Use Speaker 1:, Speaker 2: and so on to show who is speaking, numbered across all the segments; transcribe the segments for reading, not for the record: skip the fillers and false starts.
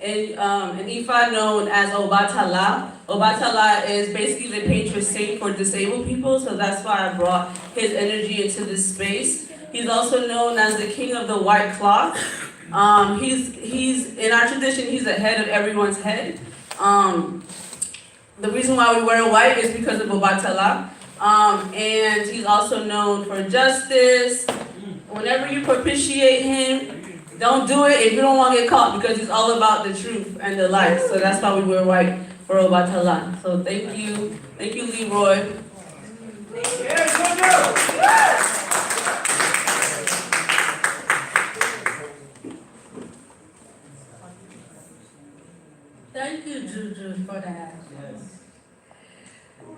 Speaker 1: in Ifa known as Obatala. Obatala is basically the patron saint for disabled people, so that's why I brought his energy into this space. He's also known as the king of the white cloth. He's in our tradition, he's the head of everyone's head. The reason why we wear white is because of Obatala. And he's also known for justice. Whenever you propitiate him, don't do it if you don't want to get caught, because he's all about the truth and the light. So that's why we wear white for Obatala. So thank you, Leroy.
Speaker 2: Thank you, Juju, for that.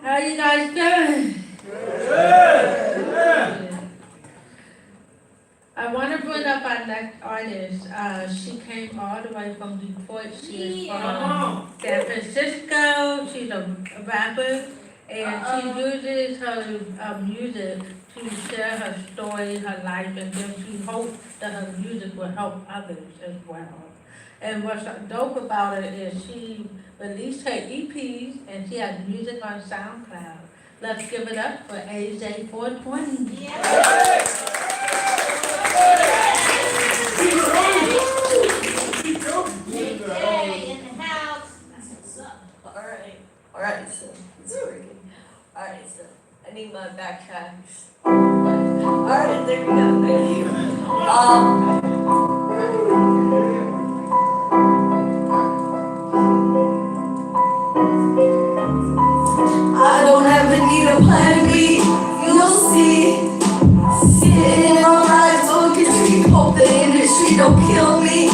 Speaker 2: How you guys doing? I want to bring up our next artist. She came all the way from Detroit. She is from San Francisco. She's a rapper, and she uses her music to share her story, her life, and then she hopes that her music will help others as well. And what's dope about it is she released her EPs and she has music on SoundCloud. Let's give it up for AJ 420. Yeah.
Speaker 3: AJ in the house.
Speaker 4: That's what's up. Alright, so it's working. Alright, so I need my backtracks. Alright, there we go, thank you. I don't ever need a plan B, you'll see. Sitting in my ride, looking tree, hope the industry don't kill me.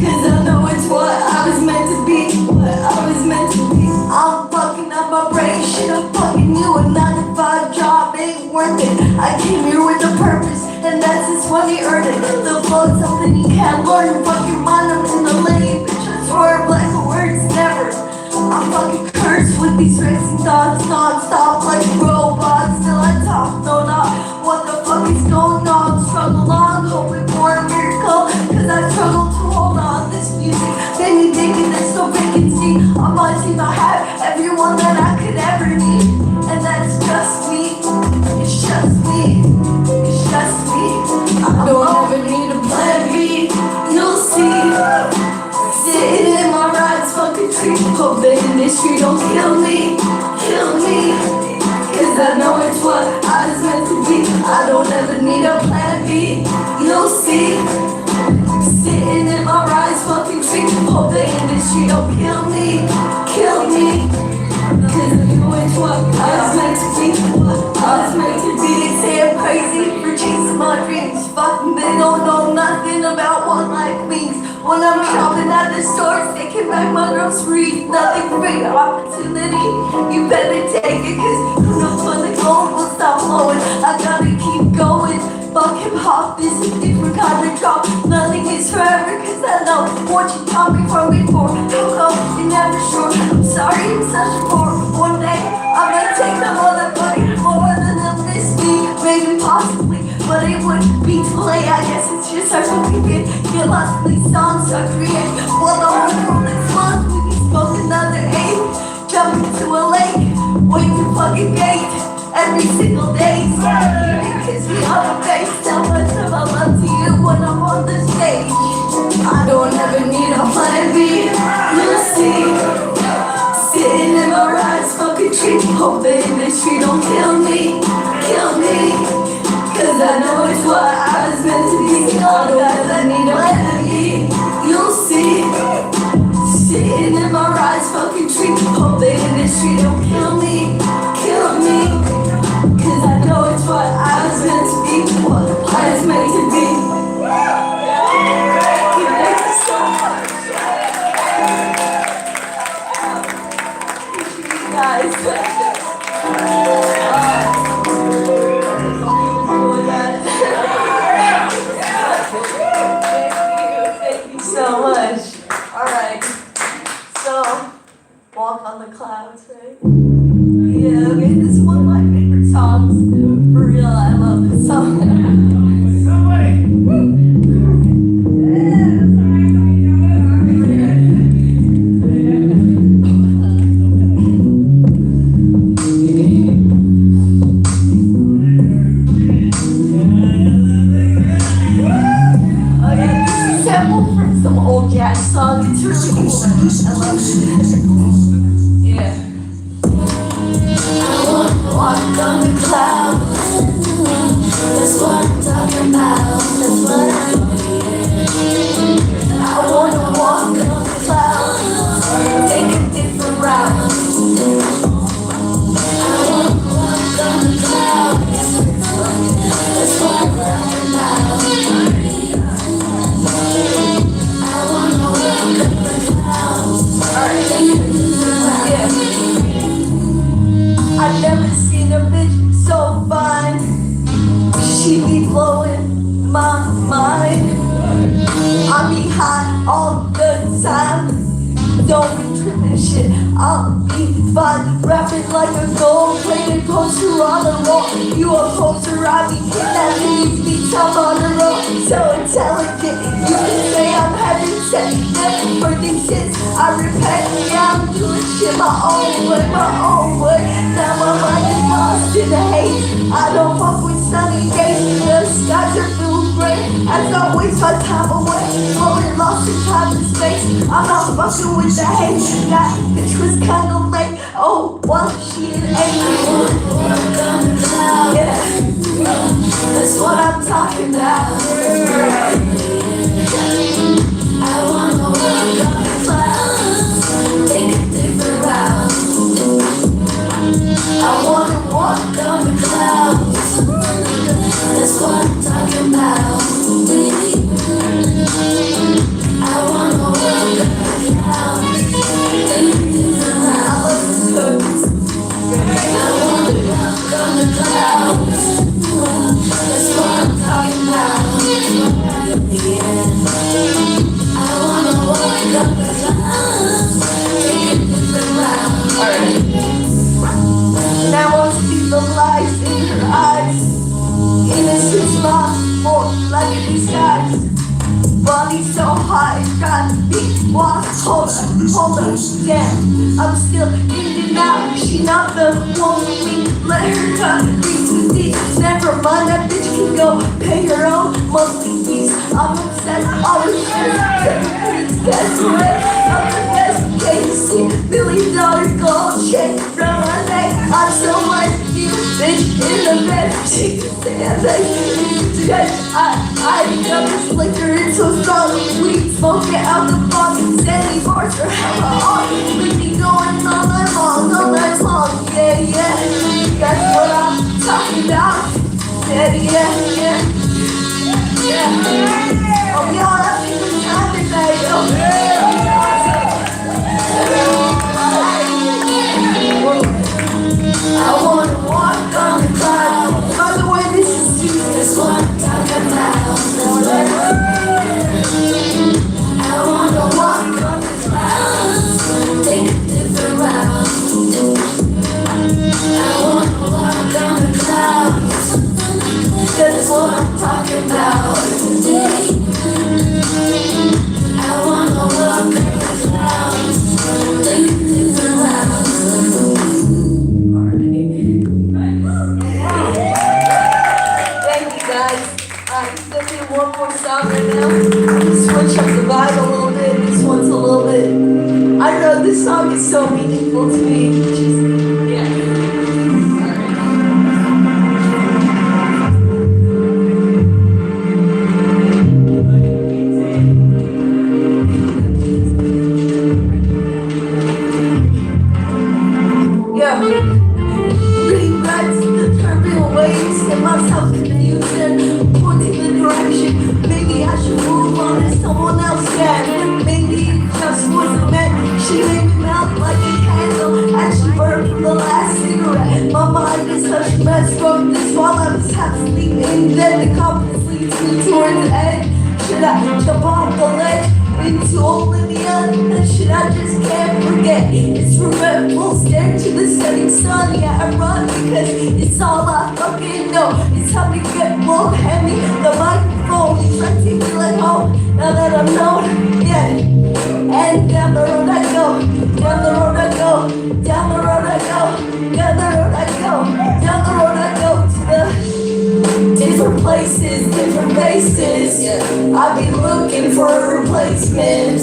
Speaker 4: Cause I know it's what I was meant to be, I'm fucking up my brain, shit, I'm fucking you. A 9-to-5 job ain't worth it. I came here with a purpose, and that's just when you earn it. The flow's something you can't learn, fuck your mind, I'm in the lane. Bitch, I swear, black words never. I'm fucking cursed with these racing thoughts, non-stop like robots. Still I talk, no, not what the fuck is going on. Struggle on, hoping for a miracle, cause I struggle to hold on. This music made me thinking there's no vacancy. On my team I have everyone that I could ever need, and that's just me. It's just me. I don't ever need a plan B, you'll see. Sitting in my rides, fucking tree. Hope the industry don't kill me. Cause I know it's what I was meant to be. I don't ever need a plan B, you'll see. Sitting in my rides, fucking tree. Hope the industry don't kill me. Cause I know it's what I was meant to be. They say I'm crazy for chasing my dreams. Fucking they don't know nothing about one like wings. When I'm shopping at the stores, taking back my groceries. Nothing free, opportunity, you better take it. Cause who knows when the gold will stop flowing. I gotta keep going. Fuck hip hop, this is different kind of drop. Nothing is forever, cause I know what you taught me from before. How come you're never sure? I'm sorry, I'm such a bore. One day, I might take the motherfucking more than they'll miss me. Maybe, possibly, but it would be too late. I guess it's just our fucking kid. Get lost in these songs I create. While the whole world explodes, we can smoke another 8. Jump into a lake, wait to fucking gate. Every single day, kiss me on the face. Tell much of my love to you when I'm on the stage. I don't ever need a plan B, you'll see. Sitting in my rides, fucking tree. Hope the industry don't kill me. Cause I know it's what I was meant to be. I don't ever need a plan B, you'll see. Sitting in my rides, fucking tree. Hope the industry don't kill me. Cause I know it's what I was meant to be, what I was meant to be. Thank you so much. Appreciate you guys. Thank you so much. Alright. So, walk on the clouds, right? Yeah, okay, this is one of my favorite songs. For real, I love this song. some old jazz song. It's really cool. I love it. Yeah. I wanna walk on the clouds. That's what I'm talking about. That's what I wanna walk on the clouds. Take a different route. I wanna walk on the clouds. That's what I'm talking about. I wanna walk on the clouds. Alright, yeah. I've never seen a bitch so fine. She be blowing my mind. I be high all the time. Don't be tripping shit, I'll be fine. Rapping like a gold-plated poster on the wall. You a poster, I be kidnapping these beats up on the road. So intelligent, you can say I'm having sex. Never for these shits, I repent. Yeah, I'm doing shit my own way, my own way. Now my mind is lost in the hate. I don't fuck with sunny days. The skies are filled with rain. As I waste my time away, flowing lost in time and space. I'm not fucking with the hate. That bitch was kinda late. Oh, well, she an angel. Yeah, that's what I'm talking about. I wanna walk on the clouds, take a different route. I wanna walk on the clouds. That's what I'm talking about. I wanna walk on the clouds. Take a different route. I wanna walk on the clouds. That's what I'm talking about. Yeah. I wanna walk on the clouds. Take a different route. Alright. Now I see the light in her eyes. Innocence lost, more like a disguise. Body so hot, it's got me lost. Hold up, damn. I'm still in and out. She not the one with me. Let her cut me too deep. Never mind, that bitch can go pay her own monthly fees. I'm obsessed, all the shit. That's right, I'm the best KC. $1 million gold chain from my neck. I'm so like you, bitch, in the bed. She can say I like you. I got this liquor, it's so strong. We smoke it out the box. Sandy bars are hella on. We be going all night long, all night long. Yeah, yeah, that's what I'm talking about. Yeah, yeah, yeah. Yeah. Oh, we all having a good time tonight, yo. I wanna walk on the clouds. By the way, this is Jesus, what I'm talking about. I wanna walk on the clouds, take a different route. I wanna walk on the clouds, that's what I'm talking about. I wanna walk on the clouds, take a different route. Thank you guys. I'm gonna do one more song right now. Switch up the vibe a little bit. This one's a little bit. I know this song is so meaningful to me. Just, yeah. Regrets the turbulent waves and myself confusion, pointing the direction. Maybe I should move on to someone else can. Maybe it just wasn't meant. She made me melt like a candle as she burned the last cigarette. My mind is such a mess. Wrote this while I was half sleeping. Then the compass leads me towards the edge. Should I jump off the ledge into oblivion? And should I just can't forget? It's regretful, stare to the setting sun. Yeah, I run because it's all I fucking know. It's how to get more heavy. The microphone is trying to take me like home. Now that I'm known, yeah. And down the road I go, down the road I go, down the road I go, down the road I go, down the road I go to the different places, different faces. I be looking looking for a replacement.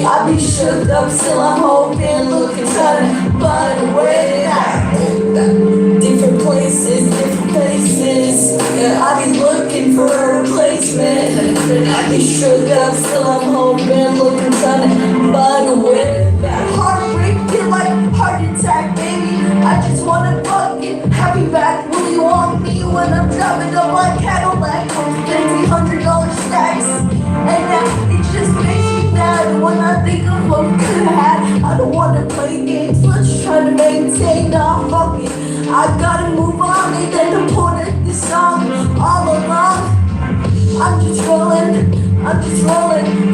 Speaker 4: I be shook up, still I'm hoping, looking, trying to find a way out. Different places, different faces. Yeah, I be looking for a replacement. I be shook up, still I'm hoping, looking, trying to find a way back. Heartbreak, feel like heart attack, baby. I just wanna fucking have you back. Will you want me when I'm driving up my Cadillac with $300 stacks? And now it just makes me mad when I think of what we could've had. I don't wanna play games, let's try to maintain. Nah, fuck it, I gotta move on. And then the point of this song all along, I'm just rolling,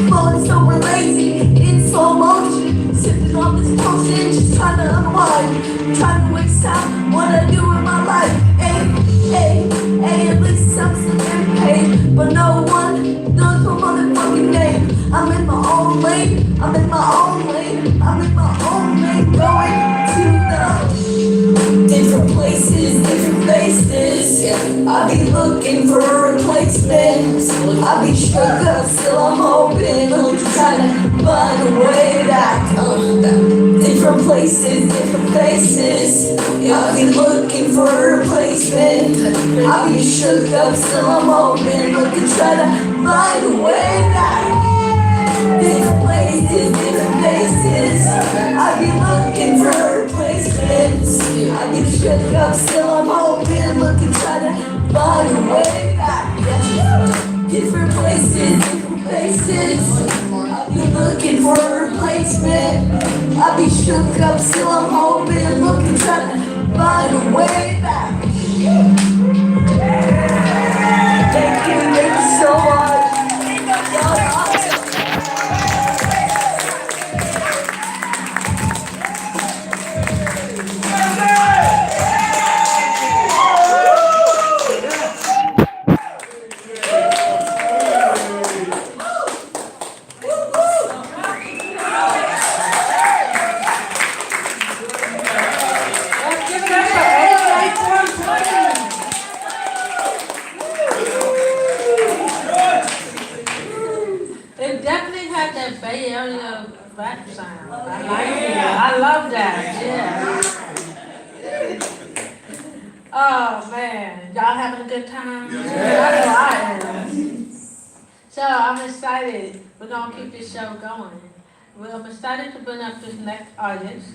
Speaker 4: flowing so lazy in slow motion, sipping on this potion, just trying to unwind, trying to waste time. What I do with my life, hey, at least I'm still getting paid, but no one knows my motherfucking name. I'm in my own lane, I'm in my own lane, going to the different places, different faces. I be looking for a replacement. I be shook up, still I'm hoping, trying to find a way back. Different places, different faces. I be looking for a replacement. I be shook up, still I'm hoping, trying to find a way back. Different places, different faces. I be looking for a replacement. I be shook up, still I'm hoping, trying to find a way back. Different places, different faces. I be looking for a replacement. I be shook up, still I'm hoping, trying to find a way back. Thank you so much. Y'all awesome.
Speaker 2: It definitely had that Bay Area rap sound. I like it. I love that. Yeah. Oh man, y'all having a good time? Yeah. I know I am. So I'm excited. We're gonna keep this show going. Well, I'm excited to bring up this next artist.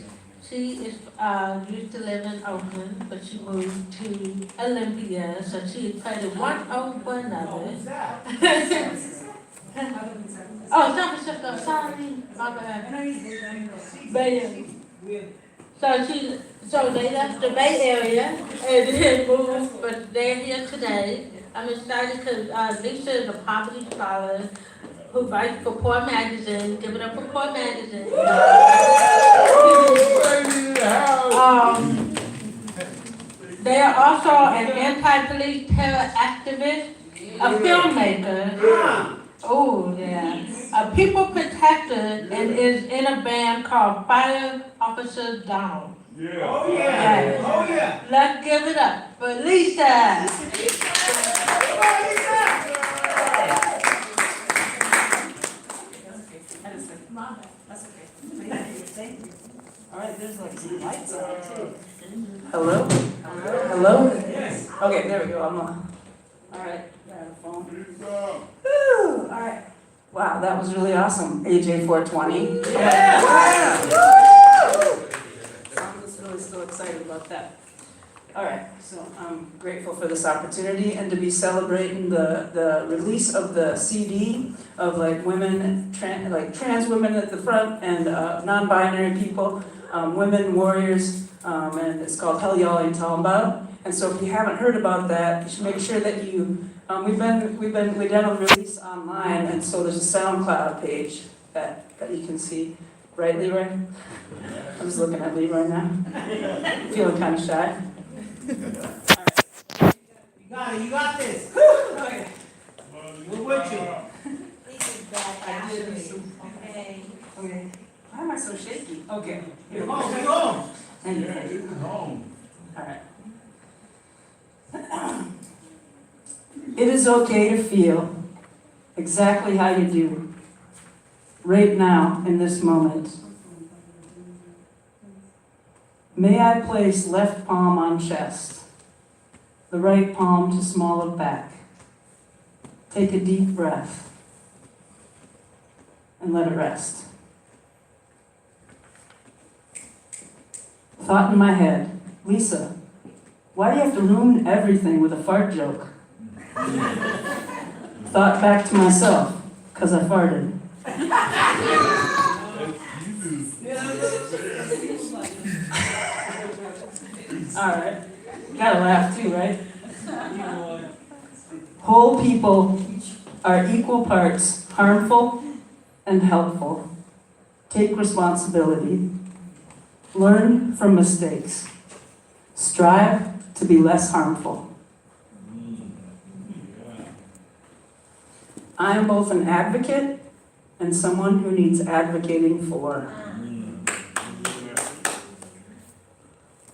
Speaker 2: She is used to live in Oakland, but she moved to Olympia, so she played one over another. Oh, San Francisco, sorry, my bad. Bay Area. So they left the Bay Area and then moved, but they're here today. I'm excited because Lisa is a poverty scholar who writes for Poor Magazine. Give it up for Poor Magazine. They are also an anti-police terror activist, a filmmaker. Oh, yeah. A people protector and is in a band called Fire Officer Donald.
Speaker 3: Yeah. Oh, yeah. Oh, yeah.
Speaker 2: Let's give it up for Lisa.
Speaker 5: That's okay. Thank you. All right, there's like some lights on too. Hello? Hello? Yes. Okay, there we go. I'm on. All right, got a phone. Woo! All right. Wow, that was really awesome. AJ 420. Yeah! Woo! I'm just really still excited about that. All right, so I'm grateful for this opportunity and to be celebrating the release of the CD of like women, trans women at the front and non-binary people, women warriors, and it's called Hell Y'all Ain't Talking About. And so if you haven't heard about that, you should make sure that you, we've done a release online, and so there's a SoundCloud page that you can see. Right, Leroy? I'm just looking at Leroy now. Feeling kind of shy. All right.
Speaker 3: You got this.
Speaker 5: Okay.
Speaker 3: We're with you.
Speaker 5: I did some. Okay. Why am I so shaky? Okay.
Speaker 3: You're home.
Speaker 5: And you're ready. Home. All right. It is okay to feel exactly how you do. right now, in this moment. May I place left palm on chest, the right palm to small of back. Take a deep breath and let it rest. Thought in my head, Lisa, why do you have to ruin everything with a fart joke? Thought back to myself, 'cause I farted. Alright, gotta laugh too, right? Whole people are equal parts harmful and helpful. Take responsibility. Learn from mistakes. Strive to be less harmful. I am both an advocate and someone who needs advocating for.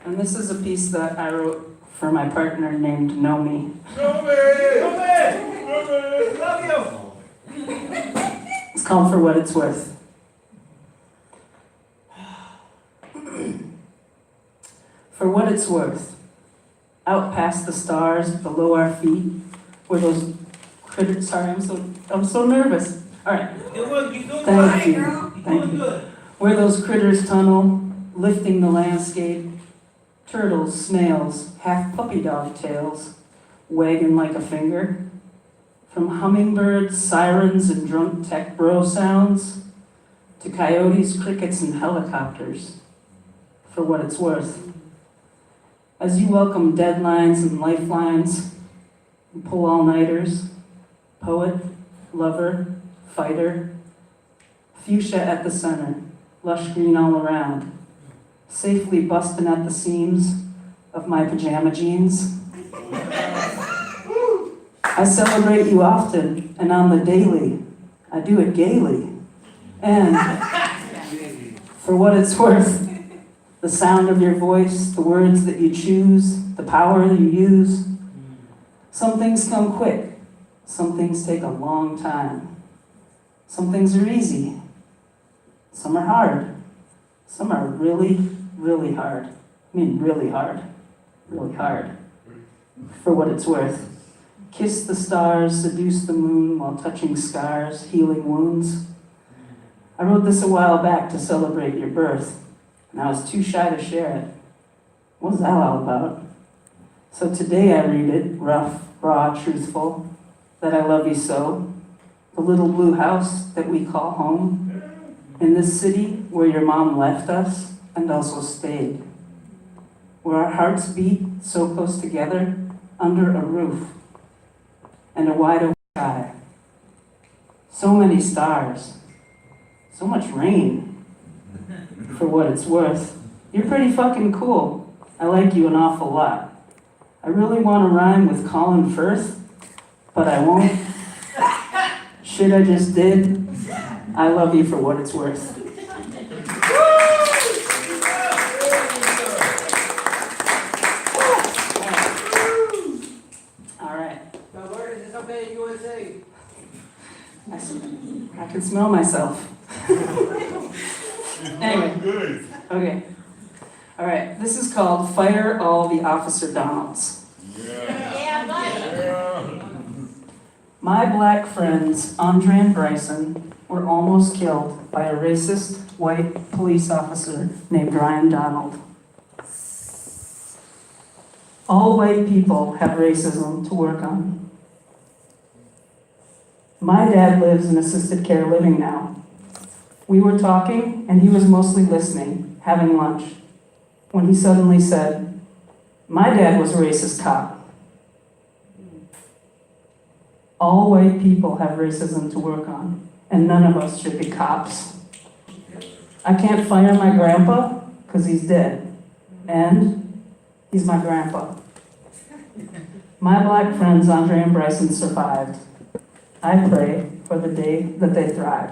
Speaker 5: And this is a piece that I wrote for my partner named Nomi.
Speaker 3: Love you.
Speaker 5: It's called For What It's Worth. For what it's worth, out past the stars, below our feet, where those critters, sorry, I'm so nervous. All right,
Speaker 3: You're doing
Speaker 5: thank
Speaker 3: fine,
Speaker 5: you,
Speaker 3: girl. You're
Speaker 5: thank
Speaker 3: doing
Speaker 5: you.
Speaker 3: good.
Speaker 5: Where those critters tunnel, lifting the landscape, turtles, snails, half puppy dog tails, wagging like a finger. From hummingbirds, sirens, and drunk tech bro sounds, to coyotes, crickets, and helicopters. For what it's worth. As you welcome deadlines and lifelines, and pull all-nighters, poet, lover, fighter, fuchsia at the center, lush green all around, safely busting at the seams of my pajama jeans. I celebrate you often and on the daily. I do it gaily. And for what it's worth, the sound of your voice, the words that you choose, the power you use. Some things come quick. Some things take a long time. Some things are easy. Some are hard. Some are really, really hard. I mean, really hard. Really hard. For what it's worth. Kiss the stars, seduce the moon while touching scars, healing wounds. I wrote this a while back to celebrate your birth, and I was too shy to share it. What was that all about? So today I read it, rough, raw, truthful, that I love you so. The little blue house that we call home, in this city where your mom left us and also stayed. Where our hearts beat so close together under a roof and a wide open sky. So many stars, so much rain. For what it's worth, you're pretty fucking cool. I like you an awful lot. I really want to rhyme with Colin Firth, but I won't. Shit I just did. I love you for what it's worth. All right.
Speaker 3: Now, where is this okay in USA?
Speaker 5: I can smell myself. Anyway, okay. All right, this is called Fire All the Officer Donalds. My black friends, Andre and Bryson, were almost killed by a racist white police officer named Ryan Donald. All white people have racism to work on. My dad lives in assisted care living now. We were talking, and he was mostly listening, having lunch, when he suddenly said, "My dad was a racist cop." All white people have racism to work on, and none of us should be cops. I can't fire my grandpa, because he's dead, and he's my grandpa. My black friends, Andre and Bryson, survived. I pray for the day that they thrive.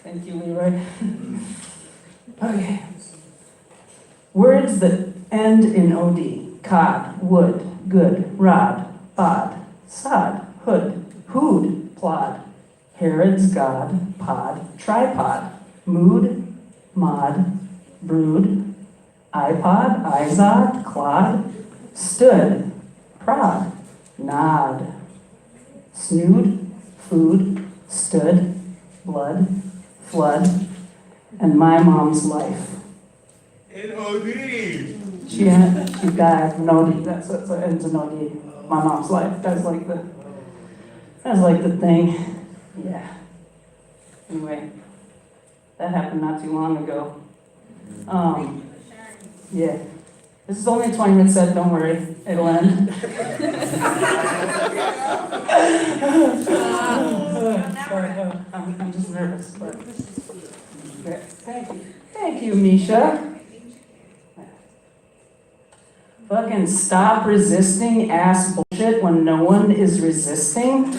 Speaker 5: Thank you, Leroy. Okay. Words that end in OD, cod, would, good, rod, bod, sod, hood, hood, plod, Herod's god, pod, tripod, mood, mod, brood, iPod, izod, clod, stood, prod, nod, snood, food, stood, blood, flood, and my mom's life.
Speaker 6: N-O-D.
Speaker 5: She died, no D, that's what ends in no D. My mom's life, that's like the thing. Yeah. Anyway, that happened not too long ago. Yeah. This is only a 20-minute set, don't worry, it'll end. Sorry, I'm just nervous, but. Okay, thank you. Thank you, Misha. Fucking stop resisting ass bullshit when no one is resisting.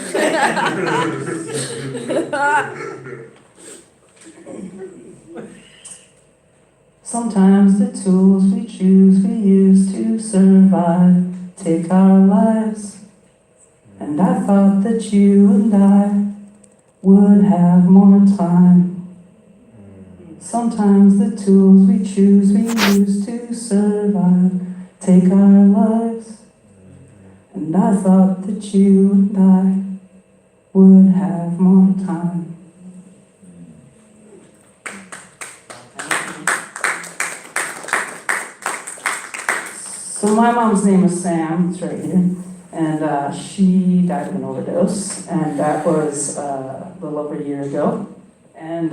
Speaker 5: Sometimes the tools we choose we use to survive take our lives. And I thought that you and I would have more time. Sometimes the tools we choose we use to survive take our lives. And I thought that you and I would have more time. So my mom's name is Sam, it's right here, and she died of an overdose, and that was a little over a year ago. And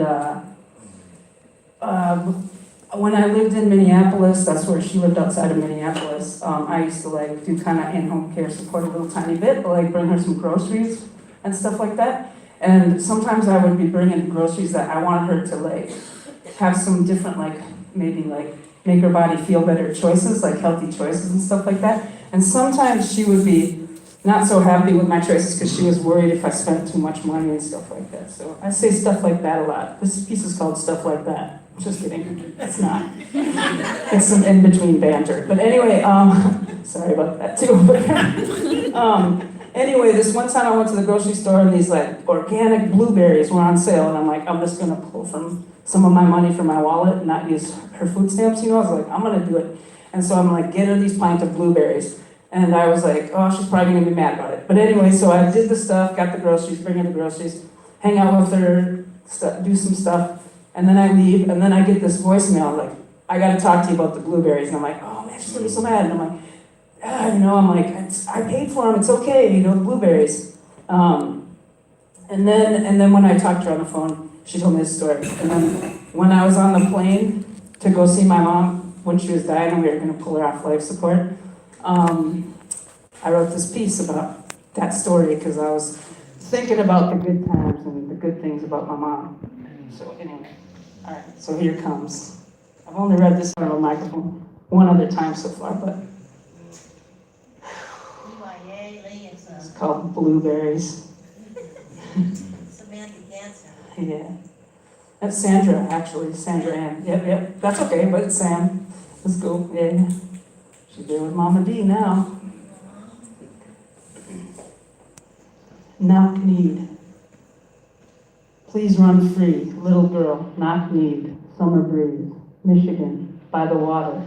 Speaker 5: when I lived in Minneapolis, that's where she lived outside of Minneapolis, I used to like do kind of in-home care support a little tiny bit, but like bring her some groceries and stuff like that. And sometimes I would be bringing groceries that I wanted her to like have some different like, maybe like make her body feel better choices, like healthy choices and stuff like that. And sometimes she would be not so happy with my choices because she was worried if I spent too much money and stuff like that. So I say stuff like that a lot. This piece is called Stuff Like That. Just kidding, it's not. It's some in-between banter. But anyway, sorry about that too. Anyway, this one time I went to the grocery store and these like organic blueberries were on sale, and I'm like, I'm just gonna pull from some of my money from my wallet and not use her food stamps, you know? I was like, I'm gonna do it. And so I'm like, get her these pint of blueberries. And I was like, oh, she's probably gonna be mad about it. But anyway, so I did the stuff, got the groceries, bring her the groceries, hang out with her, do some stuff, and then I leave, and then I get this voicemail like, I gotta talk to you about the blueberries. And I'm like, oh man, she's gonna be so mad. And I'm like, I paid for them, it's okay, you know, the blueberries. And then when I talked to her on the phone, she told me this story. And then when I was on the plane to go see my mom when she was dying and we were gonna pull her off life support, I wrote this piece about that story because I was thinking about the good times and the good things about my mom. So anyway, all right, so here it comes. I've only read this on a microphone one other time so far, but it's called Blueberries.
Speaker 7: Samantha Ganser.
Speaker 5: Yeah. That's Sandra, actually. Sandra Ann. Yep. That's okay, but it's Sam. Let's go. Yeah. She's there with Mama D now. Knock need. Please run free. Little girl, knock need. Summer breeze. Michigan, by the water.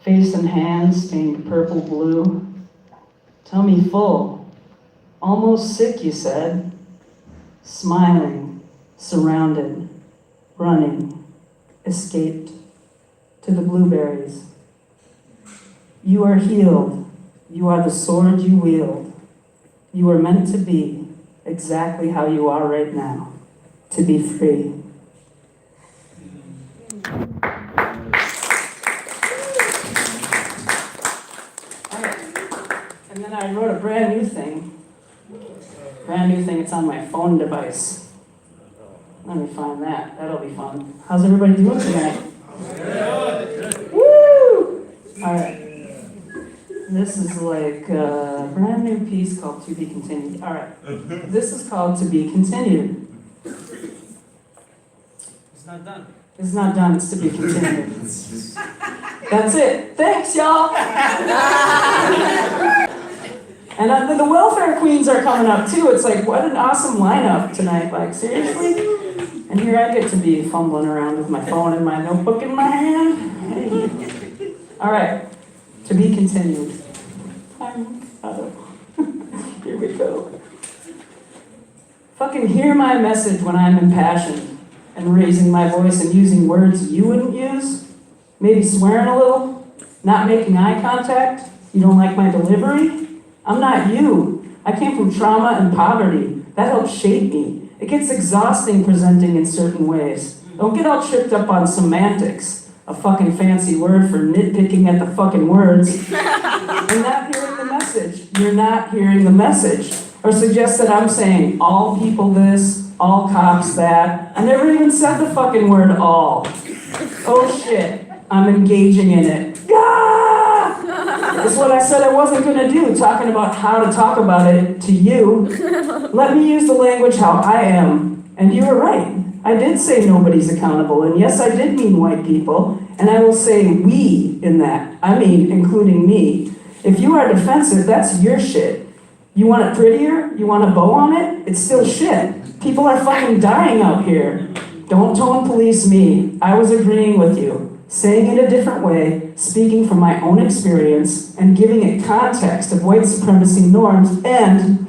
Speaker 5: Face and hands stained purple blue. Tummy full. Almost sick, you said. Smiling, surrounded, running, escaped to the blueberries. You are healed. You are the sword you wield. You are meant to be exactly how you are right now, to be free. And then I wrote a brand new thing. It's on my phone device. Let me find that. That'll be fun. How's everybody doing tonight? Woo! All right. This is like a brand new piece called To Be Continued. All right. This is called To Be Continued.
Speaker 3: It's not done.
Speaker 5: It's not done, it's to be continued. That's it. Thanks, y'all. And the welfare queens are coming up too. It's like, what an awesome lineup tonight. Like, seriously? And here I get to be fumbling around with my phone and my notebook in my hand. Hey. All right, to be continued. Here we go. Fucking hear my message when I'm impassioned and raising my voice and using words you wouldn't use. Maybe swearing a little, not making eye contact. You don't like my delivery? I'm not you. I came from trauma and poverty. That helped shape me. It gets exhausting presenting in certain ways. Don't get all tripped up on semantics, a fucking fancy word for nitpicking at the fucking words. You're not hearing the message. You're not hearing the message. Or suggest that I'm saying all people this, all cops that. I never even said the fucking word all. Oh shit, I'm engaging in it. Gah! It's what I said I wasn't gonna do, talking about how to talk about it to you. Let me use the language how I am. And you were right. I did say nobody's accountable, and yes, I did mean white people, and I will say we in that. I mean, including me. If you are defensive, that's your shit. You want it prettier? You want a bow on it? It's still shit. People are fucking dying out here. Don't tone police me. I was agreeing with you. Saying it a different way, speaking from my own experience, and giving it context of white supremacy norms, and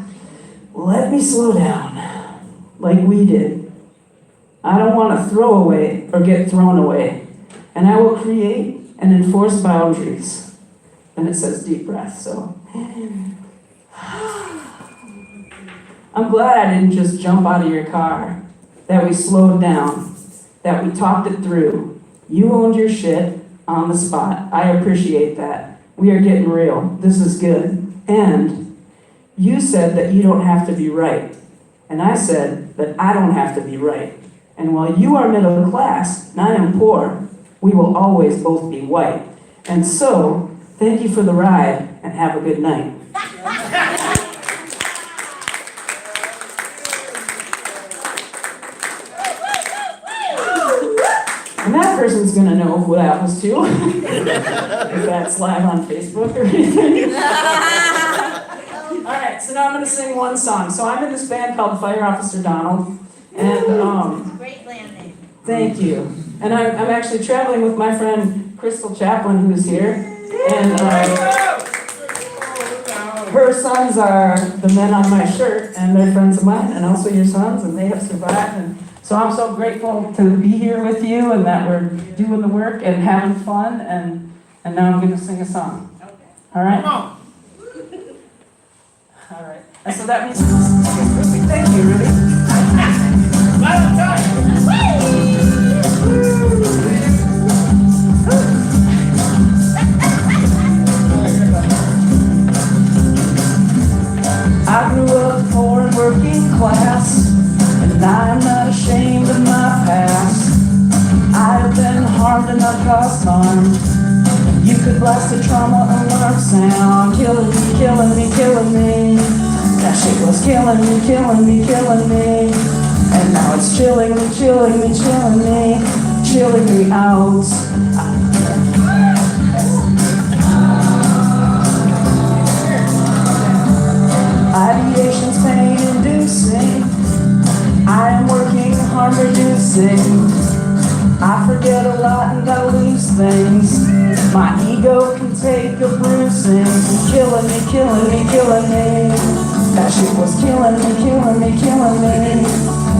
Speaker 5: let me slow down, like we did. I don't want to throw away or get thrown away, and I will create and enforce boundaries. And it says deep breath, so. I'm glad I didn't just jump out of your car, that we slowed down, that we talked it through. You owned your shit on the spot. I appreciate that. We are getting real. This is good. And you said that you don't have to be right. And I said that I don't have to be right. And while you are middle class and I am poor, we will always both be white. And so, thank you for the ride and have a good night. And that person's gonna know who that was to. If that's live on Facebook or anything. Alright, so now I'm gonna sing one song. So I'm in this band called Fire Officer Donald. And
Speaker 6: Great band name.
Speaker 5: thank you. And I'm actually traveling with my friend Crystal Chaplin, who's here. And her sons are the men on my shirt, and they're friends of mine, and also your sons, and they have survived. And so I'm so grateful to be here with you, and that we're doing the work and having fun, and now I'm going to sing a song. All right? All right. And so that means, thank you, Ruby. I grew up poor and working class, and I'm not ashamed of my past. I've been harmed and I've caused harm. You could blast a trauma alarm sound, killing me, killing me, killing me. That shit was killing me, killing me, killing me. And now it's chilling me, chilling me, chilling me, chilling me out. Ideation's pain-inducing. I am working harm reducing. I forget a lot and I lose things. My ego can take a bruising. Killing me, killing me, killing me. That shit was killing me, killing me, killing me.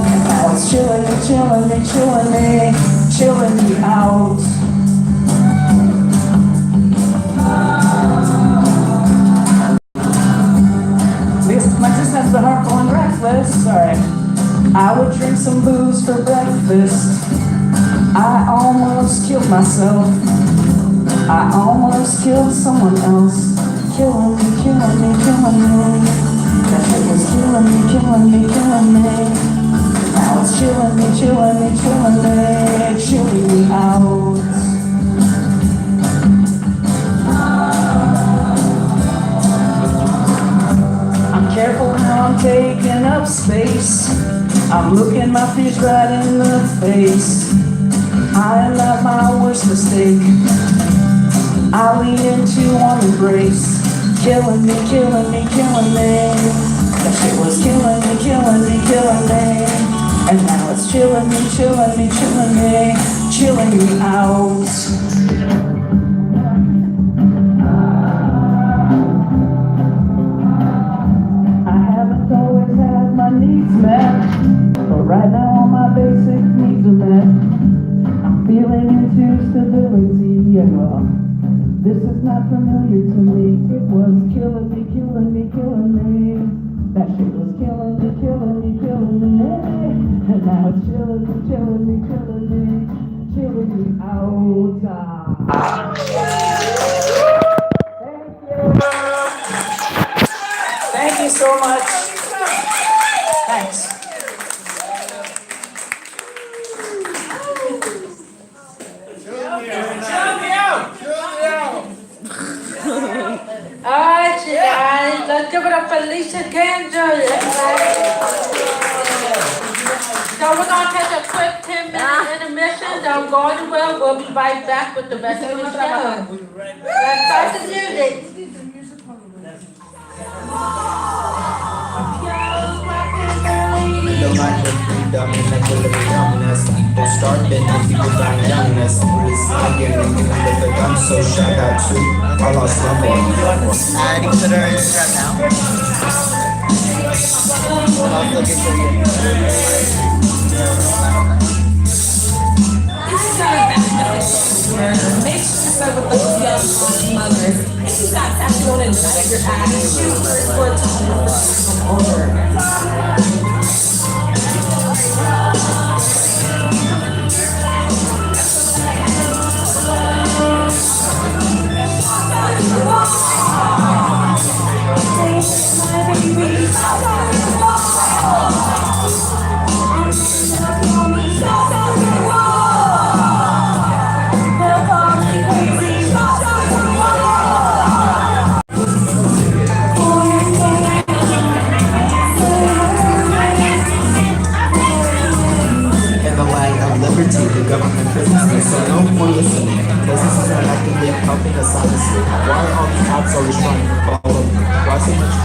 Speaker 5: And now it's chilling me, chilling me, chilling me, chilling me out. My existence the heartful and reckless. Sorry. I would drink some booze for breakfast. I almost killed myself. I almost killed someone else. Killing me, killing me, killing me. That shit was killing me, killing me, killing me. Now it's chilling me, chilling me, chilling me, chilling me out. Careful how I'm taking up space. I'm looking my fears right in the face. I am at my worst mistake. I lean into one embrace. Killing me, killing me, killing me. That shit was killing me, killing me, killing me. And now it's chilling me, chilling me, chilling me, chilling me out. I haven't always had my needs met, but right now all my basic needs are met. I'm feeling into stability, yeah. This is not familiar to me. It was killing me, killing me, killing me. That shit was killing me, killing me, killing me. And now it's chilling me, chilling me, killing me, chilling me out. Thank you so much. Thanks.
Speaker 2: Alright, you guys, let's give it up for Lisa Kendra. So we're gonna take a quick 10-minute intermission. Don't go anywhere. We'll be right back with the rest of the show. Let's start the music.
Speaker 7: The life of freedom and equilibrium numbness. Don't start bending people dying youngness. It's again with the gun, so shout out to all our someone. Adding to their Instagram now. I'll look at you.
Speaker 1: Make sure you serve with those young mothers. If you got tattooed on and check your ass, shooters for a time over.
Speaker 7: The government prisons me, so no more listening. Businesses are actively helping us honestly. Why are all these cops always trying to